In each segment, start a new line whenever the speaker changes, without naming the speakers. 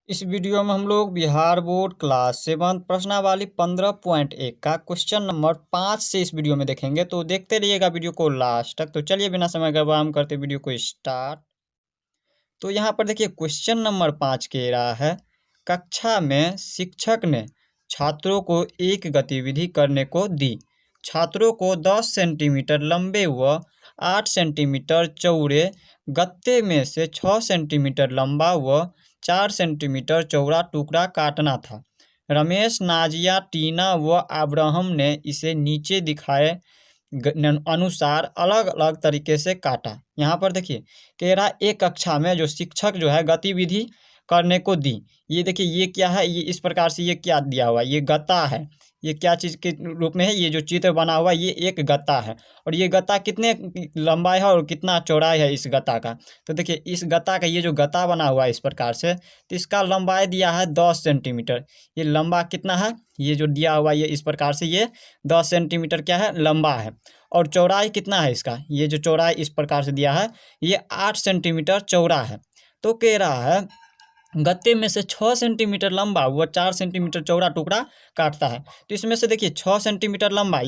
इस वीडियो में हम लोग बिहार बोर्ड क्लास 7 प्रश्नावली 15.1 का क्वेश्चन नंबर 5 से इस वीडियो में देखेंगे। तो देखते रहिएगा वीडियो को लास्ट तक। तो चलिए बिना समय गवाए हम करते वीडियो को स्टार्ट। तो यहाँ पर देखिए क्वेश्चन नंबर 5 कह रहा है, कक्षा में शिक्षक ने छात्रों को एक गतिविधि करने को दी। छात्रों को 10 सेंटीमीटर लंबे व 8 सेंटीमीटर चौड़े गत्ते में से 6 सेंटीमीटर लंबा व 4 सेंटीमीटर चौड़ा टुकड़ा काटना था। रमेश, नाजिया, टीना व अब्राहम ने इसे नीचे दिखाए अनुसार अलग अलग तरीके से काटा। यहाँ पर देखिए कह रहा एक कक्षा में जो शिक्षक जो है गतिविधि करने को दी। ये देखिए ये क्या है, ये इस प्रकार से ये क्या दिया हुआ है, ये गत्ता है। ये क्या चीज़ के रूप में है, ये जो चित्र बना हुआ है ये एक गत्ता है। और ये गत्ता कितने लंबाई है और कितना चौड़ाई है इस गत्ता का। तो देखिए इस गत्ता का ये जो गत्ता बना हुआ है इस प्रकार से, तो इसका लंबाई दिया है 10 सेंटीमीटर। ये लंबा कितना है, ये जो दिया हुआ ये इस प्रकार से ये 10 सेंटीमीटर क्या है, लंबा है। और चौड़ाई कितना है इसका, ये जो चौड़ाई इस प्रकार से दिया है ये 8 सेंटीमीटर चौड़ा है। तो कह रहा है गत्ते में से 6 सेंटीमीटर लंबा व 4 सेंटीमीटर चौड़ा टुकड़ा काटता है। तो इसमें से देखिए 6 सेंटीमीटर लंबा,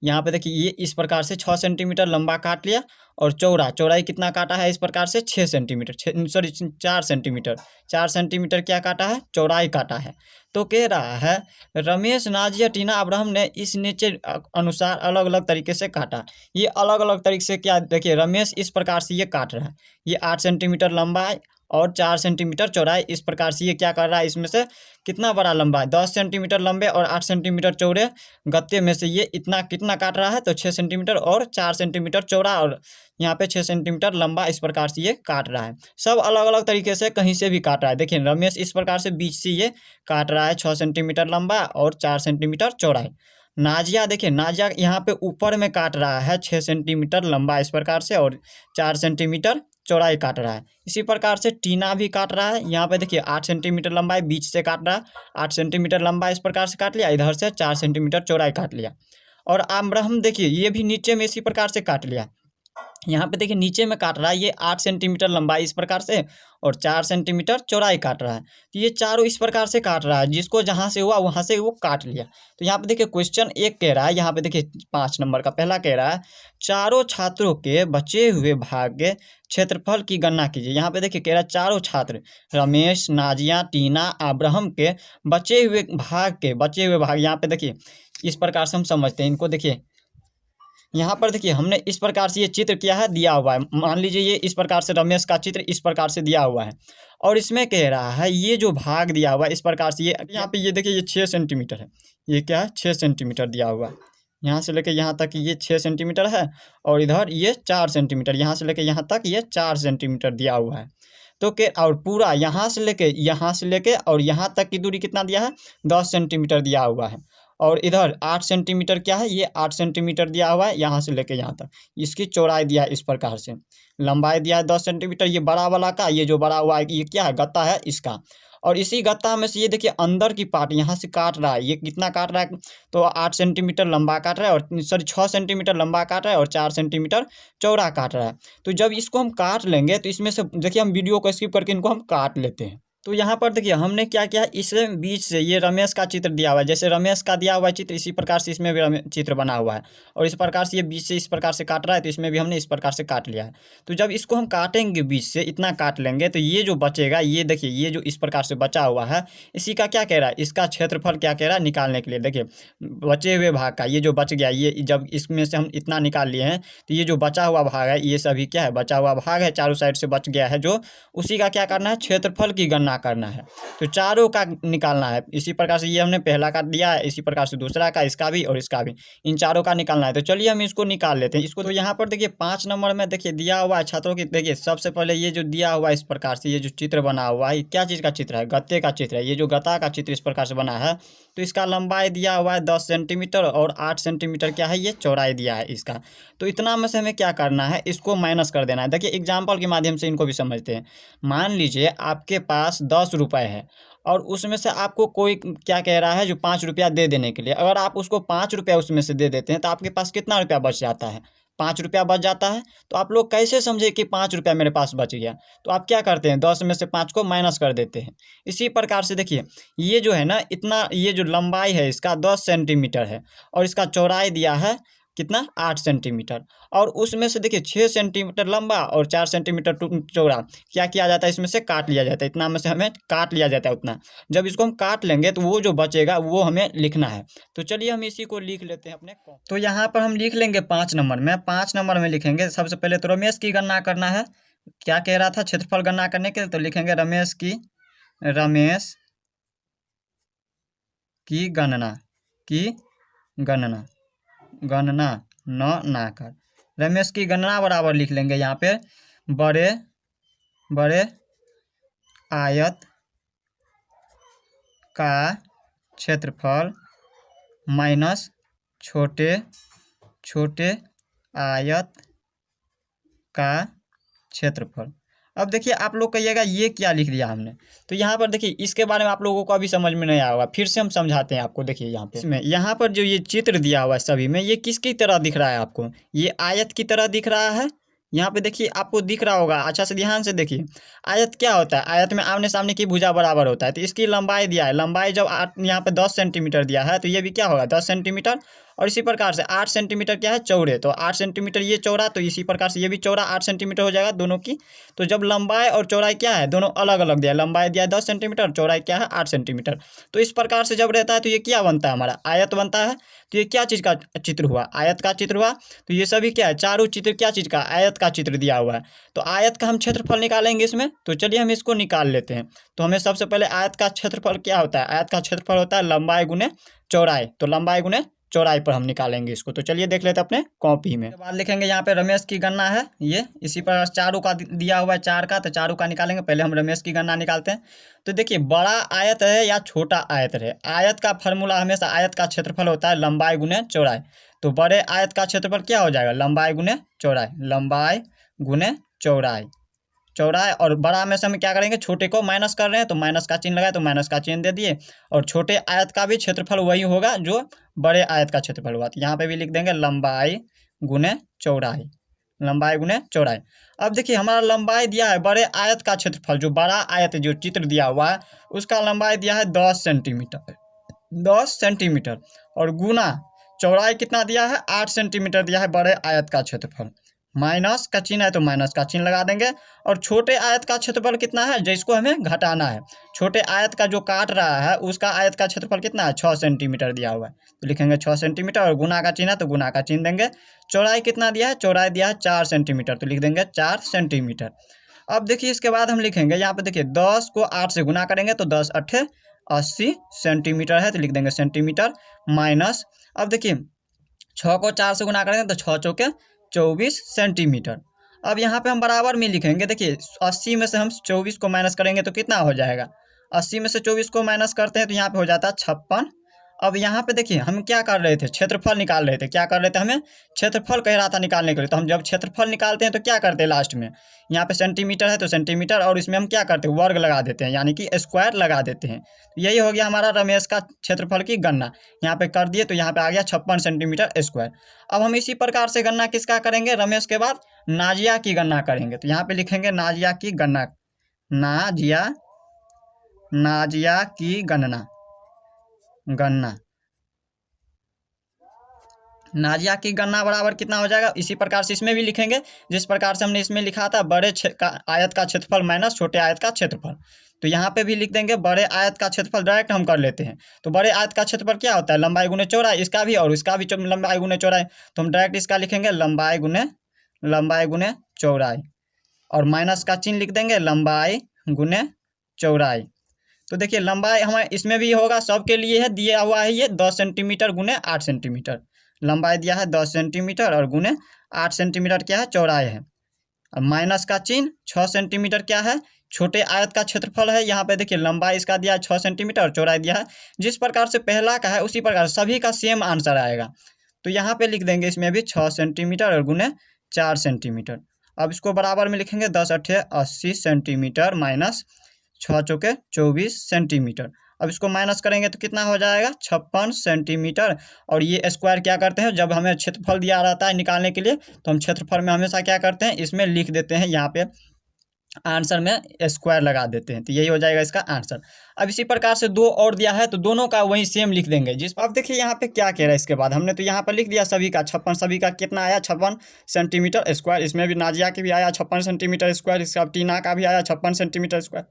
यहाँ पे देखिए ये इस प्रकार से 6 सेंटीमीटर लंबा काट लिया। और चौड़ाई कितना काटा है इस प्रकार से 6 सेंटीमीटर, 4 सेंटीमीटर, 4 सेंटीमीटर क्या काटा है, चौड़ाई काटा है। तो कह रहा है रमेश, नाजिया, टीना, अब्राहम ने इस नीचे अनुसार अलग अलग तरीके से काटा। ये अलग अलग तरीके से क्या, देखिए रमेश इस प्रकार से ये काट रहा है, ये 8 सेंटीमीटर लंबा है और 4 सेंटीमीटर चौड़ाई। इस प्रकार से ये क्या कर रहा है, इसमें से कितना बड़ा लंबा है, 10 सेंटीमीटर लंबे और 8 सेंटीमीटर चौड़े गत्ते में से ये इतना कितना काट रहा है, तो 6 सेंटीमीटर और 4 सेंटीमीटर चौड़ा और यहाँ पे 6 सेंटीमीटर लंबा इस प्रकार से ये काट रहा है। सब अलग अलग तरीके से कहीं से भी काट रहा है। देखिए रमेश इस प्रकार से बीच से ये काट रहा है 6 सेंटीमीटर लंबा और 4 सेंटीमीटर चौड़ाई। नाजिया देखिए, नाजिया यहाँ पे ऊपर में काट रहा है 6 सेंटीमीटर लंबा इस प्रकार से और 4 सेंटीमीटर चौड़ाई काट रहा है। इसी प्रकार से टीना भी काट रहा है, यहाँ पे देखिए 8 सेंटीमीटर लंबाई बीच से काट रहा है, 8 सेंटीमीटर लंबा इस प्रकार से काट लिया, इधर से 4 सेंटीमीटर चौड़ाई काट लिया। और अब्राहम देखिए ये भी नीचे में इसी प्रकार से काट लिया। यहाँ पे देखिए नीचे में काट रहा है ये 8 सेंटीमीटर लंबाई इस प्रकार से और 4 सेंटीमीटर चौड़ाई काट रहा है। तो ये चारों इस प्रकार से काट रहा है, जिसको जहाँ से हुआ वहाँ से वो काट लिया। तो यहाँ पे देखिए क्वेश्चन 1 कह रहा है, यहाँ पे देखिए 5 नंबर का पहला कह रहा है, चारों छात्रों के बचे हुए भाग के क्षेत्रफल की गणना कीजिए। यहाँ पे देखिए कह रहा है चारों छात्र रमेश, नाजिया, टीना, अब्राहम के बचे हुए भाग यहाँ पे देखिए इस प्रकार से हम समझते हैं इनको। देखिए यहाँ पर देखिए हमने इस प्रकार से ये चित्र किया है, दिया हुआ है। मान लीजिए ये इस प्रकार से रमेश का चित्र इस प्रकार से दिया हुआ है और इसमें कह रहा है ये जो भाग दिया हुआ है इस प्रकार से, ये यहाँ पे ये देखिए ये 6 सेंटीमीटर है, ये क्या है 6 सेंटीमीटर दिया हुआ है। यहाँ से लेके यहाँ तक ये 6 सेंटीमीटर है और इधर ये 4 सेंटीमीटर, यहाँ से लेके यहाँ तक ये 4 सेंटीमीटर दिया हुआ है। तो के और पूरा यहाँ से लेके और यहाँ तक की दूरी कितना दिया है, 10 सेंटीमीटर दिया हुआ है। और इधर 8 सेंटीमीटर क्या है, ये 8 सेंटीमीटर दिया हुआ है यहाँ से लेके यहाँ तक। इसकी चौड़ाई दिया है इस प्रकार से, लंबाई दिया है 10 सेंटीमीटर। ये बड़ा वाला का, ये जो बड़ा हुआ है ये क्या है, गत्ता है इसका। और इसी गत्ता में से ये देखिए अंदर की पार्ट यहाँ से काट रहा है, ये कितना काट रहा है, तो 8 सेंटीमीटर लंबा काट रहा है और सॉरी 6 सेंटीमीटर लंबा काट रहा है और 4 सेंटीमीटर चौड़ा काट रहा है। तो जब इसको हम काट लेंगे तो इसमें से देखिए हम वीडियो को स्किप करके इनको हम काट लेते हैं। तो यहाँ पर देखिए हमने क्या किया, इस बीच से ये रमेश का चित्र दिया हुआ है, जैसे रमेश का दिया हुआ है चित्र इसी प्रकार से इसमें भी चित्र बना हुआ है और इस प्रकार से ये बीच से इस प्रकार से काट रहा है, तो इसमें भी हमने इस प्रकार से काट लिया है। तो जब इसको हम काटेंगे बीच से इतना काट लेंगे तो ये जो बचेगा, ये देखिए ये जो इस प्रकार से बचा हुआ है इसी का क्या कह रहा है, इसका क्षेत्रफल क्या कह रहा है निकालने के लिए। देखिए बचे हुए भाग का ये जो बच गया, ये जब इसमें से हम इतना निकाल लिए हैं तो ये जो बचा हुआ भाग है ये सभी क्या है, बचा हुआ भाग है, चारों साइड से बच गया है जो, उसी का क्या करना है, क्षेत्रफल की गणना करना है। तो चारों का निकालना है। इसी प्रकार से ये हमने पहला का दिया है, इसी प्रकार से दूसरा का, इसका भी और इसका भी, इन चारों का निकालना है। तो चलिए हम इसको निकाल लेते हैं इसको। तो यहाँ पर देखिए 5 नंबर में देखिए दिया हुआ है छात्रों की, देखिए सबसे पहले ये जो दिया हुआ है इस प्रकार से, ये जो चित्र बना हुआ है क्या चीज़ का चित्र है, गत्ते का चित्र है। ये जो गत्ता का चित्र इस प्रकार से बना है, तो इसका लंबाई दिया हुआ है 10 सेंटीमीटर और 8 सेंटीमीटर क्या है, ये चौड़ाई दिया है इसका। तो इतना में से हमें क्या करना है, इसको माइनस कर देना है। देखिए एग्जाम्पल के माध्यम से इनको भी समझते हैं। मान लीजिए आपके पास 10 रुपये है और उसमें से आपको कोई क्या कह रहा है, जो 5 रुपया दे देने के लिए, अगर आप उसको 5 रुपया उसमें से दे देते हैं तो आपके पास कितना रुपया बच जाता है, ₹5 बच जाता है। तो आप लोग कैसे समझे कि ₹5 मेरे पास बच गया? तो आप क्या करते हैं, 10 में से 5 को माइनस कर देते हैं। इसी प्रकार से देखिए, ये जो है ना, इतना ये जो लंबाई है इसका 10 सेंटीमीटर है और इसका चौड़ाई दिया है कितना, 8 सेंटीमीटर। और उसमें से देखिए 6 सेंटीमीटर लंबा और 4 सेंटीमीटर चौड़ा क्या किया जाता है, इसमें से काट लिया जाता है। इतना में से हमें काट लिया जाता है उतना। जब इसको हम काट लेंगे तो वो जो बचेगा वो हमें लिखना है। तो चलिए हम इसी को लिख लेते हैं अपने को। तो यहाँ पर हम लिख लेंगे 5 नंबर में। 5 नंबर में लिखेंगे सबसे पहले तो रमेश की गणना करना है। क्या कह रहा था, क्षेत्रफल गणना करने के लिए, तो लिखेंगे रमेश की गणना गणना न ना कर। रमेश की गणना बराबर लिख लेंगे यहाँ पे बड़े आयत का क्षेत्रफल माइनस छोटे आयत का क्षेत्रफल। अब देखिए आप लोग कहिएगा ये क्या लिख दिया हमने। तो यहाँ पर देखिए इसके बारे में आप लोगों को अभी समझ में नहीं आया होगा, फिर से हम समझाते हैं आपको। देखिए यहाँ पे इसमें यहाँ पर जो ये चित्र दिया हुआ है सभी में, ये किसकी तरह दिख रहा है आपको, ये आयत की तरह दिख रहा है। यहाँ पे देखिए आपको दिख रहा होगा, अच्छा से ध्यान से देखिए। आयत क्या होता है, आयत में आमने सामने की भुजा बराबर होता है। तो इसकी लंबाई दिया है, लंबाई जब यहाँ पे 10 सेंटीमीटर दिया है तो ये भी क्या होगा 10 सेंटीमीटर। और इसी प्रकार से 8 सेंटीमीटर क्या है, चौड़े। तो 8 सेंटीमीटर ये चौड़ा, तो इसी प्रकार से ये भी चौड़ा 8 सेंटीमीटर हो जाएगा दोनों की। तो जब लंबाई और चौड़ाई क्या है, दोनों अलग अलग दिया है, लंबाई दिया है 10 सेंटीमीटर, चौड़ाई क्या है 8 सेंटीमीटर। तो इस प्रकार से जब रहता है तो ये क्या बनता है, हमारा आयत बनता है। तो ये क्या चीज़ का चित्र हुआ, आयत का चित्र हुआ। तो ये सभी क्या है, चारों चित्र क्या चीज़ का, आयत का चित्र दिया हुआ है। तो आयत का हम क्षेत्रफल निकालेंगे इसमें। तो चलिए हम इसको निकाल लेते हैं। तो हमें सबसे पहले आयत का क्षेत्रफल क्या होता है, आयत का क्षेत्रफल होता है लंबाई गुने चौड़ाई। तो लंबाई गुने चौड़ाई पर हम निकालेंगे इसको। तो चलिए देख लेते हैं अपने कॉपी में। बाद लिखेंगे यहाँ पे रमेश की गणना है, ये इसी पर चारों का दिया हुआ है 4 का, तो चारों का निकालेंगे। पहले हम रमेश की गणना निकालते हैं। तो देखिए बड़ा आयत है या छोटा आयत है, आयत का फार्मूला हमेशा आयत का क्षेत्रफल होता है लंबाई गुने चौड़ाई। तो बड़े आयत का क्षेत्रफल क्या हो जाएगा, लंबाई गुने चौड़ाई, लंबाई गुने चौड़ाई। और बड़ा में से हम क्या करेंगे, छोटे को माइनस कर रहे हैं तो माइनस का चिन्ह लगाए, तो माइनस का चिन्ह दे दिए। और छोटे आयत का भी क्षेत्रफल वही होगा जो बड़े आयत का क्षेत्रफल हुआ। तो यहाँ पे भी लिख देंगे लंबाई गुने चौड़ाई, लंबाई गुने चौड़ाई। अब देखिए हमारा लंबाई दिया है बड़े आयत का क्षेत्रफल, जो बड़ा आयत जो चित्र दिया हुआ है उसका लंबाई दिया है 10 सेंटीमीटर। और गुना चौड़ाई कितना दिया है, 8 सेंटीमीटर दिया है बड़े आयत का क्षेत्रफल। माइनस का चिन्ह है तो माइनस का चिन्ह लगा देंगे। और छोटे आयत का क्षेत्रफल कितना है, जिसको हमें घटाना है, छोटे आयत का जो काट रहा है उसका आयत का क्षेत्रफल कितना है, 6 सेंटीमीटर दिया हुआ है। तो लिखेंगे 6 सेंटीमीटर। और गुना का चिन्ह है तो गुना का चिन्ह देंगे। चौड़ाई कितना दिया है, चौड़ाई दिया है 4 सेंटीमीटर, तो लिख देंगे 4 सेंटीमीटर। अब देखिए इसके बाद हम लिखेंगे यहाँ पे, देखिए 10 को 8 से गुना करेंगे तो 10 8 80 सेंटीमीटर है, तो लिख देंगे सेंटीमीटर। माइनस अब देखिए 6 को 4 से गुना करेंगे तो 6 चौके 24 सेंटीमीटर। अब यहाँ पे हम बराबर में लिखेंगे। देखिए 80 में से हम 24 को माइनस करेंगे तो कितना हो जाएगा, 80 में से 24 को माइनस करते हैं तो यहाँ पे हो जाता है 56। अब यहाँ पे देखिए हम क्या कर रहे थे, क्षेत्रफल निकाल रहे थे। क्या कर रहे थे, हमें क्षेत्रफल कह रहा था निकालने के लिए। तो हम जब क्षेत्रफल निकालते हैं तो क्या करते हैं, लास्ट में यहाँ पे सेंटीमीटर है तो सेंटीमीटर, और इसमें हम क्या करते हैं, वर्ग लगा देते हैं, यानी कि स्क्वायर लगा देते हैं। यही हो गया हमारा रमेश का क्षेत्रफल की गणना। यहाँ पे कर दिए तो यहाँ पे आ गया 56 सेंटीमीटर स्क्वायर। अब हम इसी प्रकार से गणना किसका करेंगे, रमेश के बाद नाजिया की गणना करेंगे। तो यहाँ पे लिखेंगे नाजिया की गणना, नाजिया की गणना नाजिया की गणना बराबर कितना हो जाएगा, इसी प्रकार से इसमें भी लिखेंगे जिस प्रकार से हमने इसमें लिखा था, बड़े आयत का क्षेत्रफल माइनस छोटे आयत का क्षेत्रफल। तो यहाँ पे भी लिख देंगे बड़े आयत का क्षेत्रफल, डायरेक्ट हम कर लेते हैं। तो बड़े आयत का क्षेत्रफल क्या होता है, लंबाई गुने चौड़ाई, इसका भी और इसका भी लंबाई गुने चौड़ाई। तो हम डायरेक्ट इसका लिखेंगे लंबाई गुने चौड़ाई, और माइनस का चिन्ह लिख देंगे लंबाई गुने चौड़ाई। तो देखिए लंबाई हमें इसमें भी होगा, सबके लिए है दिया हुआ है ये 10 सेंटीमीटर गुने 8 सेंटीमीटर। लंबाई दिया है 10 सेंटीमीटर और गुने 8 सेंटीमीटर क्या है, चौड़ाई है। और माइनस का चिन्ह 6 सेंटीमीटर क्या है, छोटे आयत का क्षेत्रफल है। यहाँ पे देखिए लंबाई इसका दिया है 6 सेंटीमीटर और चौड़ाई दिया है। जिस प्रकार से पहला का है उसी प्रकार सभी का सेम आंसर आएगा। तो यहाँ पे लिख देंगे इसमें भी 6 सेंटीमीटर और गुने 4 सेंटीमीटर। अब इसको बराबर में लिखेंगे 10 8 80 सेंटीमीटर माइनस 6 चौके 24 सेंटीमीटर। अब इसको माइनस करेंगे तो कितना हो जाएगा 56 सेंटीमीटर। और ये स्क्वायर क्या करते हैं, जब हमें क्षेत्रफल दिया रहता है निकालने के लिए तो हम क्षेत्रफल में हमेशा क्या करते हैं, इसमें लिख देते हैं, यहाँ पे आंसर में स्क्वायर लगा देते हैं, तो यही हो जाएगा इसका आंसर। अब इसी प्रकार से दो और दिया है तो दोनों का वही सेम लिख देंगे। जिस अब देखिए यहाँ पे क्या कह रहा है, इसके बाद हमने तो यहाँ पर लिख दिया सभी का 56, सभी का कितना आया 56 सेंटीमीटर स्क्वायर। इसमें भी नाजिया के भी आया 56 सेंटीमीटर स्क्वायर, इसका टीना का भी आया 56 सेंटीमीटर स्क्वायर,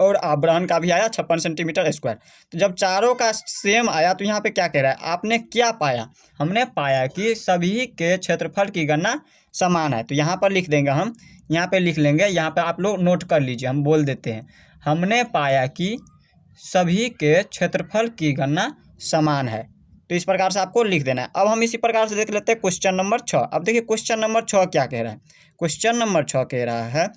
और आब्राहन का भी आया 56 सेंटीमीटर स्क्वायर। तो जब चारों का सेम आया तो यहाँ पे क्या कह रहा है, आपने क्या पाया, हमने पाया कि सभी के क्षेत्रफल की गणना समान है। तो यहाँ पर लिख देंगे हम, यहाँ पे लिख लेंगे, यहाँ पे आप लोग नोट कर लीजिए, हम बोल देते हैं हमने पाया कि सभी के क्षेत्रफल की गणना समान है। तो इस प्रकार से आपको लिख देना है। अब हम इसी प्रकार से देख लेते हैं क्वेश्चन नंबर 6। अब देखिए क्वेश्चन नंबर 6 क्या कह रहा है, क्वेश्चन नंबर 6 कह रहा है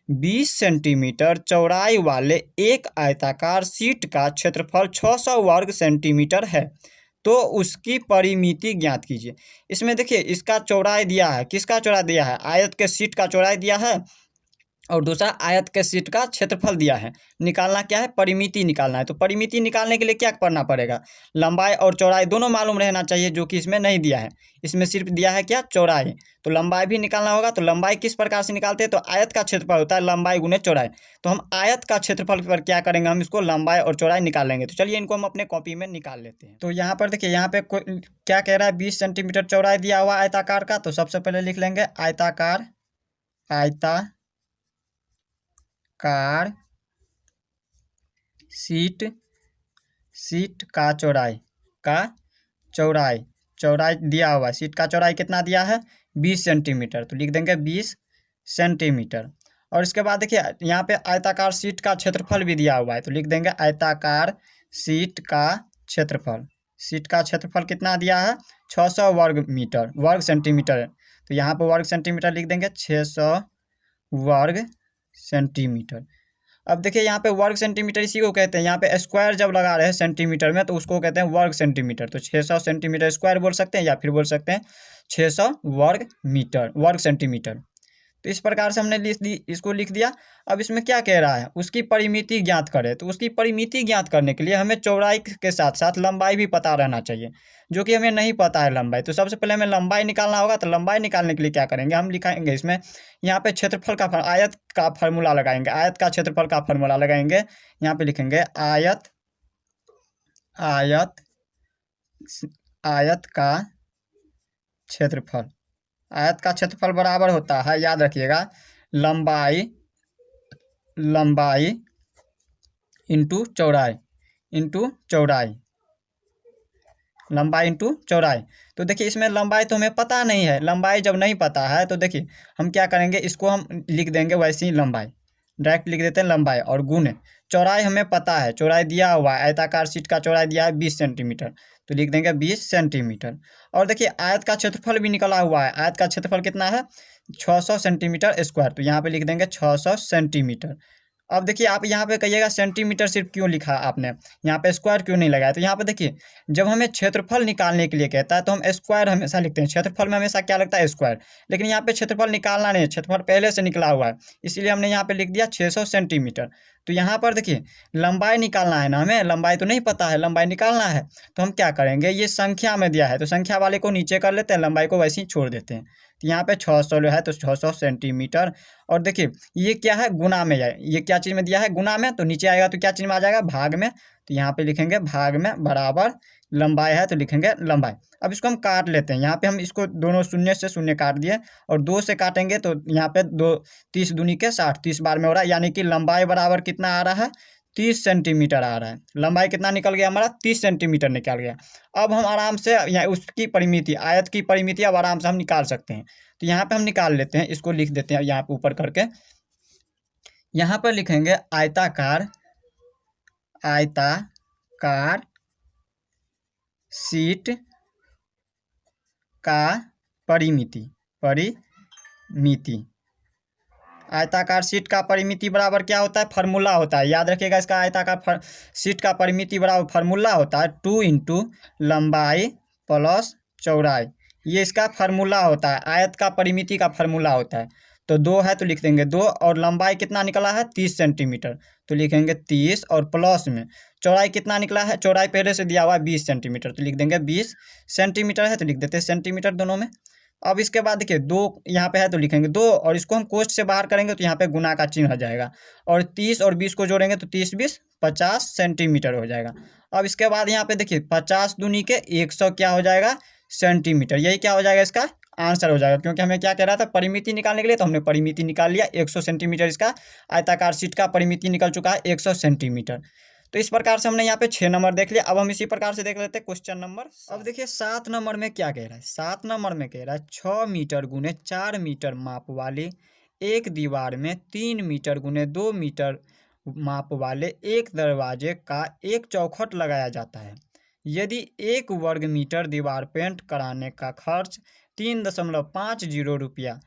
20 सेंटीमीटर चौड़ाई वाले एक आयताकार शीट का क्षेत्रफल 600 वर्ग सेंटीमीटर है, तो उसकी परिमिति ज्ञात कीजिए। इसमें देखिए इसका चौड़ाई दिया है, किसका चौड़ाई दिया है, आयत के शीट का चौड़ाई दिया है, और दूसरा आयत के शीट का क्षेत्रफल दिया है। निकालना क्या है, परिमिति निकालना है। तो परिमिति निकालने के लिए क्या करना पड़ेगा, लंबाई और चौड़ाई दोनों मालूम रहना चाहिए, जो कि इसमें नहीं दिया है। इसमें सिर्फ दिया है क्या, चौड़ाई। तो लंबाई भी निकालना होगा। तो लंबाई किस प्रकार से निकालते हैं, तो आयत का क्षेत्रफल होता है लंबाई गुने चौड़ाई। तो हम आयत का क्षेत्रफल पर क्या करेंगे, हम इसको लंबाई और चौड़ाई निकाल लेंगे। तो चलिए इनको हम अपने कॉपी में निकाल लेते हैं। तो यहाँ पर देखिए, यहाँ पे क्या कह रहा है, 20 सेंटीमीटर चौड़ाई दिया हुआ आयताकार का। तो सबसे पहले लिख लेंगे आयताकार, आयताकार शीट का चौड़ाई दिया हुआ है। शीट का चौड़ाई कितना दिया है, 20 सेंटीमीटर। तो लिख देंगे 20 सेंटीमीटर। और इसके बाद देखिए यहाँ पे आयताकार शीट का क्षेत्रफल भी दिया हुआ है। तो लिख देंगे आयताकार शीट का क्षेत्रफल। शीट का क्षेत्रफल कितना दिया है, 600 वर्ग सेंटीमीटर। तो यहाँ पर वर्ग सेंटीमीटर लिख देंगे 600 वर्ग सेंटीमीटर। अब देखिए यहाँ पे वर्ग सेंटीमीटर इसी को कहते हैं, यहाँ पे स्क्वायर जब लगा रहे हैं सेंटीमीटर में तो उसको कहते हैं वर्ग सेंटीमीटर। तो 600 सेंटीमीटर स्क्वायर बोल सकते हैं, या फिर बोल सकते हैं 600 वर्ग सेंटीमीटर। तो इस प्रकार से हमने इसको लिख दिया। अब इसमें क्या कह रहा है, उसकी परिमिति ज्ञात करें। तो उसकी परिमिति ज्ञात करने के लिए हमें चौड़ाई के साथ साथ लंबाई भी पता रहना चाहिए, जो कि हमें नहीं पता है लंबाई। तो सबसे पहले हमें लंबाई निकालना होगा। तो लंबाई निकालने के लिए क्या करेंगे, हम लिखाएंगे इसमें, यहाँ पे क्षेत्रफल का आयत का फार्मूला लगाएंगे, आयत का क्षेत्रफल का फार्मूला लगाएंगे। यहाँ पे लिखेंगे आयत का क्षेत्रफल। आयत का क्षेत्रफल बराबर होता है, याद रखिएगा, लंबाई इंटू चौड़ाई, लंबाई इंटू चौड़ाई। तो देखिए इसमें लंबाई तो हमें पता नहीं है। लंबाई जब नहीं पता है तो देखिए हम क्या करेंगे, इसको हम लिख देंगे वैसे ही लंबाई, डायरेक्ट लिख देते हैं लंबाई, और गुने चौड़ाई हमें पता है, चौड़ाई दिया हुआ है, आयताकार शीट का चौड़ाई दिया है 20 सेंटीमीटर। तो लिख देंगे 20 सेंटीमीटर। और देखिए आयत का क्षेत्रफल भी निकला हुआ है। आयत का क्षेत्रफल कितना है, 600 सेंटीमीटर स्क्वायर। तो यहाँ पे लिख देंगे 600 सेंटीमीटर। अब देखिए आप यहाँ पे कहिएगा सेंटीमीटर सिर्फ क्यों लिखा आपने, यहाँ पे स्क्वायर क्यों नहीं लगाया। तो यहाँ पे देखिए जब हमें क्षेत्रफल निकालने के लिए कहता है तो हम स्क्वायर हमेशा लिखते हैं। क्षेत्रफल में हमेशा क्या लगता है, स्क्वायर। लेकिन यहाँ पे क्षेत्रफल निकालना नहीं है, क्षेत्रफल पहले से निकला हुआ है, इसीलिए हमने यहाँ पे लिख दिया 600 सेंटीमीटर। तो यहाँ पर देखिए लंबाई निकालना है ना, हमें लंबाई तो नहीं पता है, लंबाई निकालना है। तो हम क्या करेंगे, ये संख्या में दिया है तो संख्या वाले को नीचे कर लेते हैं, लंबाई को वैसे ही छोड़ देते हैं। तो यहाँ पे 600 है तो 600 सेंटीमीटर। और देखिए ये क्या है, गुना में है, ये क्या चीज़ में दिया है, गुना में। तो नीचे आएगा तो क्या चीज़ में आ जाएगा, भाग में। तो यहाँ पे लिखेंगे भाग में बराबर लंबाई है तो लिखेंगे लंबाई। अब इसको हम काट लेते हैं। यहाँ पे हम इसको दोनों शून्य से शून्य काट दिए, और 2 से काटेंगे तो यहाँ पे 2 30 दूनी के 60, 30 बार में हो रहा है। यानी कि लंबाई बराबर कितना आ रहा है, 30 सेंटीमीटर आ रहा है। लंबाई कितना निकल गया हमारा, 30 सेंटीमीटर निकल गया। अब हम आराम से यहाँ उसकी परिमिति, आयत की परिमिति अब आराम से हम निकाल सकते हैं। तो यहाँ पे हम निकाल लेते हैं, इसको लिख देते हैं यहाँ पे ऊपर करके। यहाँ पर लिखेंगे आयताकार शीट का परिमिति। आयताकार शीट का परिमिति बराबर क्या होता है, फार्मूला होता है, याद रखिएगा इसका। आयताकार शीट का परिमिति बराबर फार्मूला होता है 2 इंटू लंबाई प्लस चौड़ाई। ये इसका फार्मूला होता है, आयत का परिमिति का फार्मूला होता है। तो 2 है तो लिख देंगे 2, और लंबाई कितना निकला है 30 सेंटीमीटर, तो लिखेंगे 30, और प्लस में चौड़ाई कितना निकला है, चौड़ाई पहले से दिया हुआ है 20 सेंटीमीटर, तो लिख देंगे 20 सेंटीमीटर है तो लिख देते हैं सेंटीमीटर दोनों में। अब इसके बाद देखिए 2 यहाँ पे है तो लिखेंगे 2, और इसको हम कोष्ठ से बाहर करेंगे तो यहाँ पे गुना का चिन्ह आ जाएगा, और 30 और 20 को जोड़ेंगे तो 30 20 50 सेंटीमीटर हो जाएगा। अब इसके बाद यहाँ पे देखिए 50 दूनी के 100 क्या हो जाएगा सेंटीमीटर, यही क्या हो जाएगा इसका आंसर हो जाएगा, क्योंकि हमें क्या कह रहा था परिमिति निकालने के लिए, तो हमने परिमिति निकाल लिया 100 सेंटीमीटर, इसका आयताकार शीट का परिमिति निकल चुका है 100 सेंटीमीटर। तो इस प्रकार से हमने यहाँ पे 6 नंबर देख लिया। अब हम इसी प्रकार से देख लेते हैं क्वेश्चन नंबर। अब देखिए 7 नंबर में क्या कह रहा है, 7 नंबर में कह रहा है 6 मीटर गुने 4 मीटर माप वाले एक दीवार में 3 मीटर गुने 2 मीटर माप वाले एक दरवाजे का एक चौखट लगाया जाता है। यदि 1 वर्ग मीटर दीवार पेंट कराने का खर्च 3.50 रुपया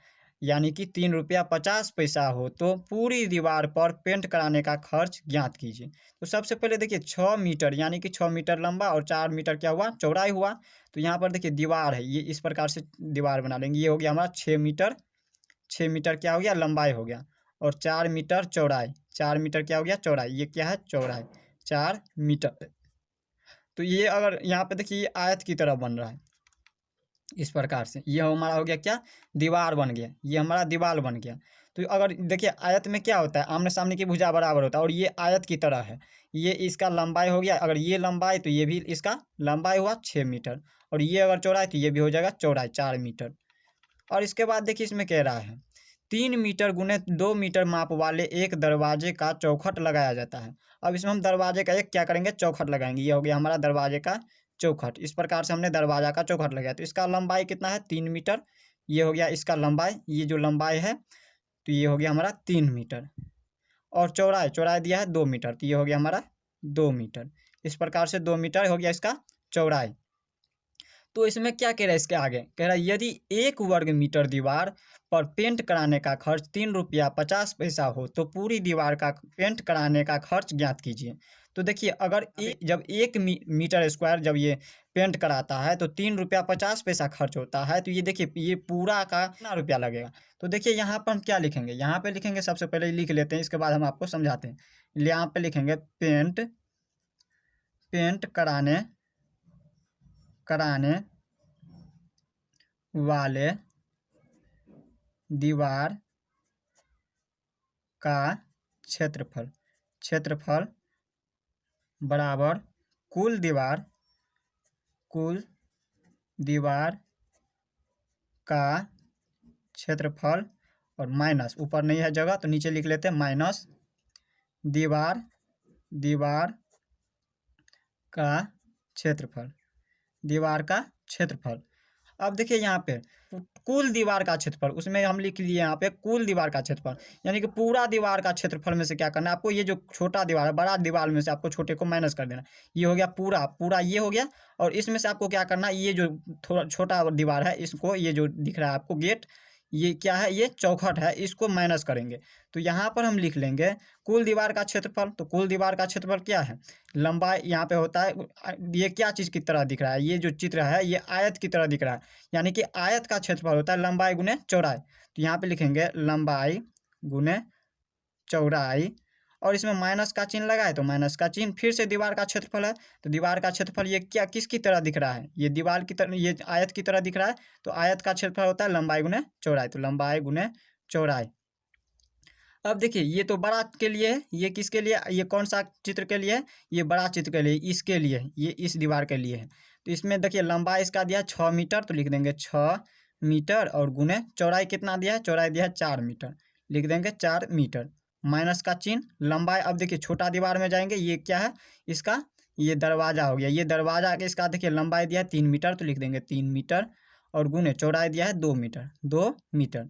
यानी कि 3 रुपया 50 पैसा हो तो पूरी दीवार पर पेंट कराने का खर्च ज्ञात कीजिए। तो सबसे पहले देखिए 6 मीटर यानी कि 6 मीटर लंबा और 4 मीटर क्या हुआ चौड़ाई हुआ। तो यहाँ पर देखिए दीवार है, ये इस प्रकार से दीवार बना लेंगे, ये हो गया हमारा 6 मीटर, 6 मीटर क्या हो गया लंबाई हो गया, और 4 मीटर चौड़ाई, 4 मीटर क्या हो गया चौड़ाई, ये क्या है चौड़ाई 4 मीटर। तो ये अगर यहाँ पे देखिए ये आयत की तरह बन रहा है इस प्रकार से, ये हमारा हो गया क्या दीवार बन गया, ये हमारा दीवार बन गया। तो अगर देखिए आयत में क्या होता है आमने सामने की भुजा बराबर होता है, और ये आयत की तरह है, ये इसका लंबाई हो गया, अगर ये लंबाई तो ये भी इसका लंबाई हुआ 6 मीटर, और ये अगर चौड़ाई तो ये भी हो जाएगा चौड़ाई 4 मीटर। और इसके बाद देखिए इसमें कह रहा है 3 मीटर गुने 2 मीटर माप वाले एक दरवाजे का चौखट लगाया जाता है। अब इसमें हम दरवाजे का एक क्या करेंगे चौखट लगाएंगे, ये हो गया हमारा दरवाजे का चौखट। इस प्रकार से हमने दरवाजा का चौखट लगाया, तो इसका लंबाई कितना है 3 मीटर, ये हो गया इसका लंबाई, ये जो लंबाई है तो ये हो गया हमारा 3 मीटर, और चौड़ाई चौड़ाई दिया है 2 मीटर, तो ये हो गया हमारा 2 मीटर। इस प्रकार से 2 मीटर हो गया इसका चौड़ाई। तो इसमें क्या कह रहा है इसके आगे कह रहा है यदि 1 वर्ग मीटर दीवार पर पेंट कराने का खर्च 3 रुपया 50 पैसा हो तो पूरी दीवार का पेंट कराने का खर्च ज्ञात कीजिए। तो देखिए अगर जब 1 मीटर स्क्वायर जब ये पेंट कराता है तो 3 रुपया 50 पैसा खर्च होता है, तो ये देखिए ये पूरा का कितना रुपया लगेगा। तो देखिए यहाँ पर हम क्या लिखेंगे, यहाँ पे लिखेंगे सबसे पहले लिख लेते हैं, इसके बाद हम आपको समझाते हैं। यहाँ पे लिखेंगे पेंट पेंट कराने कराने वाले दीवार का क्षेत्रफल, क्षेत्रफल बराबर कुल दीवार का क्षेत्रफल, और माइनस ऊपर नहीं है जगह तो नीचे लिख लेते हैं माइनस दीवार का क्षेत्रफल, दीवार का क्षेत्रफल। अब देखिए यहाँ पे कुल दीवार का क्षेत्रफल, उसमें हम लिख लिए यहाँ पे कुल दीवार का क्षेत्रफल, यानी कि पूरा दीवार का क्षेत्रफल में से क्या करना है आपको, ये जो छोटा दीवार है बड़ा दीवार में से आपको छोटे को माइनस कर देना, ये हो गया पूरा पूरा ये हो गया, और इसमें से आपको क्या करना है ये जो थोड़ा छोटा दीवार है इसको, ये जो दिख रहा है आपको गेट, ये क्या है ये चौखट है, इसको माइनस करेंगे। तो यहाँ पर हम लिख लेंगे कुल दीवार का क्षेत्रफल। तो कुल दीवार का क्षेत्रफल क्या है लंबाई, यहाँ पे होता है ये क्या चीज़ की तरह दिख रहा है, ये जो चित्र है ये आयत की तरह दिख रहा है, यानी कि आयत का क्षेत्रफल होता है लंबाई गुने चौड़ाई। तो यहाँ पे लिखेंगे लंबाई गुने चौड़ाई, और इसमें माइनस का चिन्ह लगा है तो माइनस का चिन्ह, फिर से दीवार का क्षेत्रफल है तो दीवार का क्षेत्रफल ये क्या किसकी तरह दिख रहा है, ये दीवार की तरह, ये आयत की तरह दिख रहा है, तो आयत का क्षेत्रफल होता है लंबाई गुने चौड़ाई, तो लंबाई गुने चौड़ाई। अब देखिए ये तो बड़ा के लिए है, ये किसके लिए, ये कौन सा चित्र के लिए है, ये बड़ा चित्र के लिए, इसके लिए ये इस दीवार के लिए है। तो इसमें देखिए लंबाई इसका दिया है 6 मीटर, तो लिख देंगे 6 मीटर, और गुने चौड़ाई कितना दिया है, चौड़ाई दिया है 4 मीटर, लिख देंगे 4 मीटर, माइनस का चिन्ह लंबाई। अब देखिए छोटा दीवार में जाएंगे, ये क्या है इसका, ये दरवाजा हो गया, ये दरवाजा के इसका देखिए लंबाई दिया है 3 मीटर, तो लिख देंगे 3 मीटर, और गुने चौड़ाई दिया है 2 मीटर, 2 मीटर।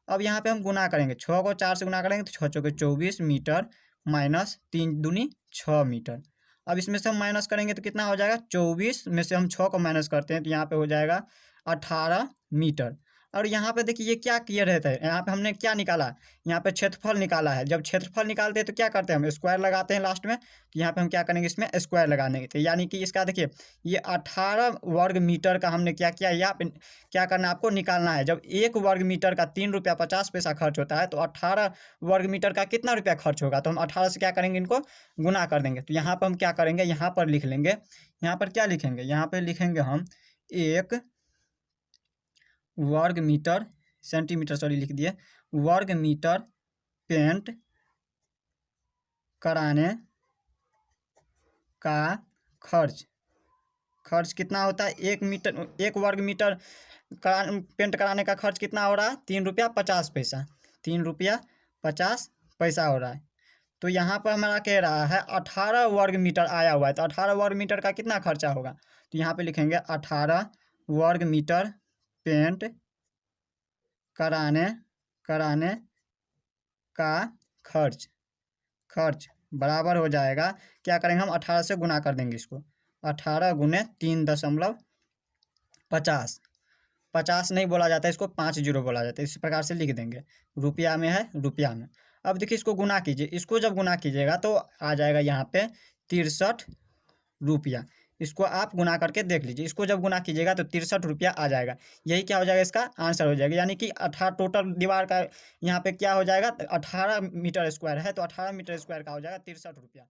अब यहाँ पे हम गुना करेंगे, 6 को 4 से गुना करेंगे तो 6 चौके 24 मीटर, माइनस 3 दूनी 6 मीटर। अब इसमें से हम माइनस करेंगे तो कितना हो जाएगा, 24 में से हम 6 को माइनस करते हैं तो यहाँ पे हो जाएगा 18 मीटर। और यहाँ पे देखिए ये क्या किया रहता है, यहाँ पे हमने क्या निकाला, यहाँ पे क्षेत्रफल निकाला है। जब क्षेत्रफल निकालते हैं तो क्या करते हैं, हम स्क्वायर लगाते हैं लास्ट में। तो यहाँ पे हम क्या करेंगे, इसमें स्क्वायर लगाने के, यानी कि इसका देखिए ये 18 वर्ग मीटर का हमने क्या किया, यहाँ पे क्या करना है आपको, निकालना है। जब 1 वर्ग मीटर का 3 रुपया 50 पैसा खर्च होता है, तो 18 वर्ग मीटर का कितना रुपया खर्च होगा, तो हम 18 से क्या करेंगे, इनको गुना कर देंगे। तो यहाँ पर हम क्या करेंगे, यहाँ पर लिख लेंगे, यहाँ पर क्या लिखेंगे, यहाँ पर लिखेंगे हम 1 वर्ग मीटर, सेंटीमीटर सॉरी लिख दिए, वर्ग मीटर पेंट कराने का खर्च। खर्च कितना होता है, 1 वर्ग मीटर पेंट कराने का खर्च कितना हो रहा है, 3 रुपया 50 पैसा, 3 रुपया 50 पैसा हो रहा है। तो यहाँ पर हमारा कह रहा है 18 वर्ग मीटर आया हुआ है, तो 18 वर्ग मीटर का कितना खर्चा होगा, तो यहाँ पे लिखेंगे 18 वर्ग मीटर पेंट कराने कराने का खर्च। खर्च बराबर हो जाएगा, क्या करेंगे हम 18 से गुना कर देंगे इसको, 18 गुने 3.50, 50 नहीं बोला जाता है इसको, 50 बोला जाता है। इस प्रकार से लिख देंगे, रुपया में है रुपया में। अब देखिए इसको गुना कीजिए, इसको जब गुना कीजिएगा तो आ जाएगा यहाँ पे 63 रुपया। इसको आप गुना करके देख लीजिए, इसको जब गुना कीजिएगा तो 63 रुपया आ जाएगा। यही क्या हो जाएगा, इसका आंसर हो जाएगा। यानी कि 18 टोटल दीवार का यहाँ पे क्या हो जाएगा, 18 मीटर स्क्वायर है, तो 18 मीटर स्क्वायर का हो जाएगा 63 रुपया।